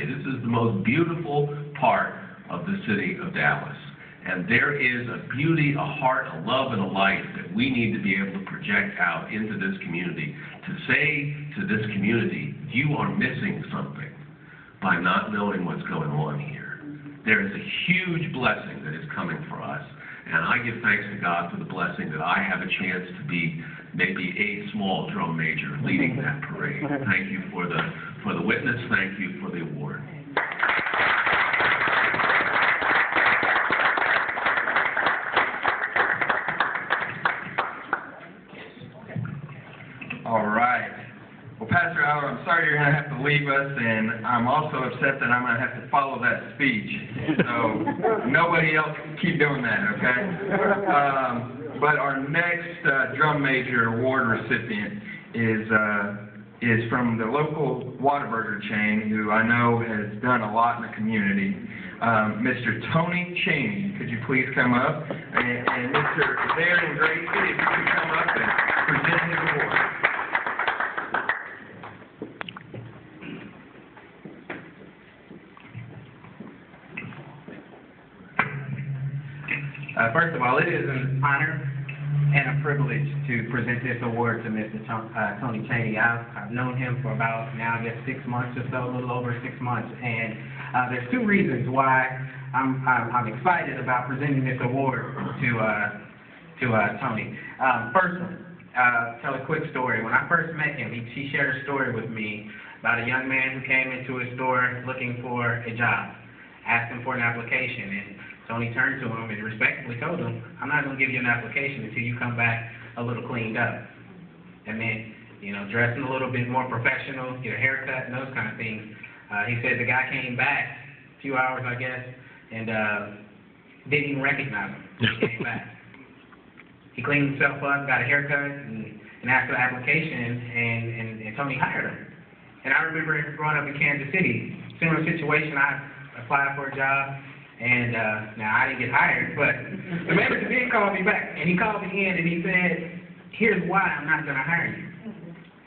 truthfully, this is the most beautiful part of the city of Dallas. And there is a beauty, a heart, a love, and a light that we need to be able to project out into this community to say to this community, you are missing something by not knowing what's going on here. There is a huge blessing that is coming for us. And I give thanks to God for the blessing that I have a chance to be maybe a small drum major leading that parade. Thank you for the witness. Thank you for the award. All right. Well, Pastor Howard, I'm sorry you're going to have to leave us, and I'm also upset that I'm going to have to follow that speech. So nobody else keep doing that, okay? But our next drum major award recipient is from the local Whataburger chain, who I know has done a lot in the community. Mr. Tony Chaney, could you please come up? And Mr. Darren Gracie, if you could come up and present his award. First of all, it is an honor and a privilege to present this award to Mr. Tony Chaney. I've known him for about now, I guess, 6 months or so, a little over 6 months, and there's two reasons why I'm excited about presenting this award to Tony. First one, tell a quick story. When I first met him, he shared a story with me about a young man who came into his store looking for a job, asked him for an application, and Tony turned to him and respectfully told him, I'm not going to give you an application until you come back a little cleaned up. And then, dressing a little bit more professional, get a haircut and those kind of things. He said the guy came back a few hours, I guess, and didn't even recognize him when he came back. He cleaned himself up, got a haircut, and asked for the application, and Tony hired him. And I remember growing up in Kansas City, similar situation. I applied for a job. And now I didn't get hired, but the manager did call me back, and he called me in and he said, here's why I'm not going to hire you.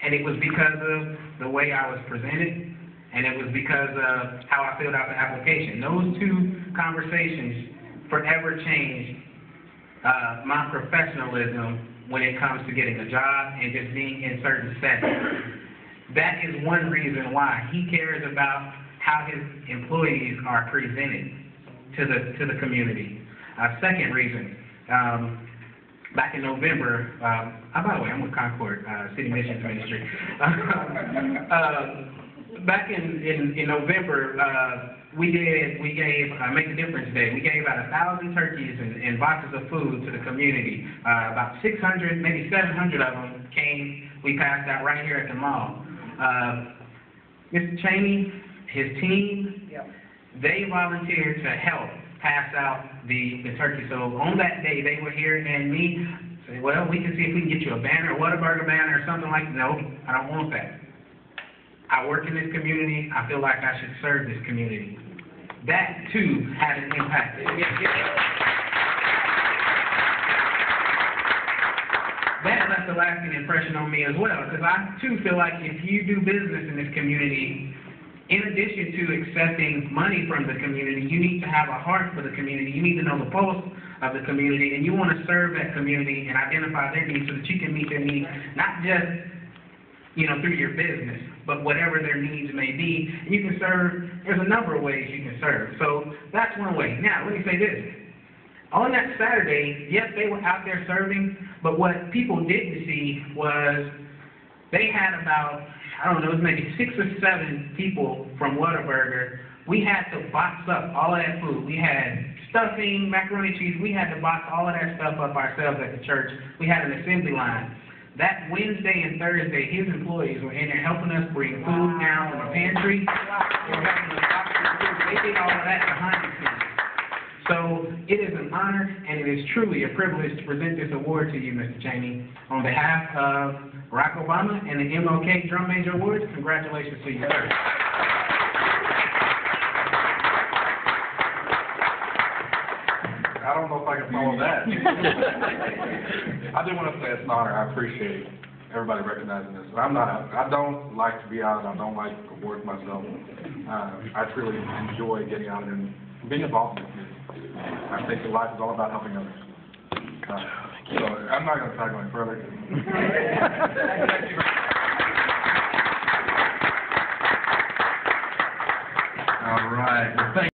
And it was because of the way I was presented, and it was because of how I filled out the application. Those two conversations forever changed my professionalism when it comes to getting a job and just being in certain settings. That is one reason why he cares about how his employees are presented to the community. Second reason, back in November, by the way, I'm with Concord City Missions Ministry. Back in November, we gave Make a Difference Day. We gave about 1,000 turkeys and boxes of food to the community. About 600, maybe 700 of them came. We passed out right here at the mall. Mr. Chaney, his team, they volunteered to help pass out the turkey. So on that day, they were here, and me said, well, we can see if we can get you a banner, a Whataburger banner or something like that. No, I don't want that. I work in this community. I feel like I should serve this community. That, too, had an impact. That left a lasting impression on me as well, because I, too, feel like if you do business in this community, in addition to accepting money from the community, you need to have a heart for the community. You need to know the pulse of the community, and you want to serve that community and identify their needs so that you can meet their needs, not just, through your business, but whatever their needs may be. And you can serve, there's a number of ways you can serve. So that's one way. Now, let me say this. On that Saturday, yes, they were out there serving, but what people didn't see was they had about, I don't know, it was maybe 6 or 7 people from Whataburger. We had to box up all of that food. We had stuffing, macaroni and cheese. We had to box all of that stuff up ourselves at the church. We had an assembly line. That Wednesday and Thursday, his employees were in there helping us bring food down from the pantry. They were helping us box the food. They did all of that behind the scenes. So it is an honor, and it is truly a privilege to present this award to you, Mr. Chaney. On behalf of Barack Obama and the MLK Drum Major Awards, congratulations to you, sir. I don't know if I can follow that. I do want to say it's an honor. I appreciate it. everybody recognizing this. I don't like to be out, I don't like to work myself. I truly enjoy getting out and being involved in the community. I think that life is all about helping others. So I'm not going to try going further. All right. Well, thank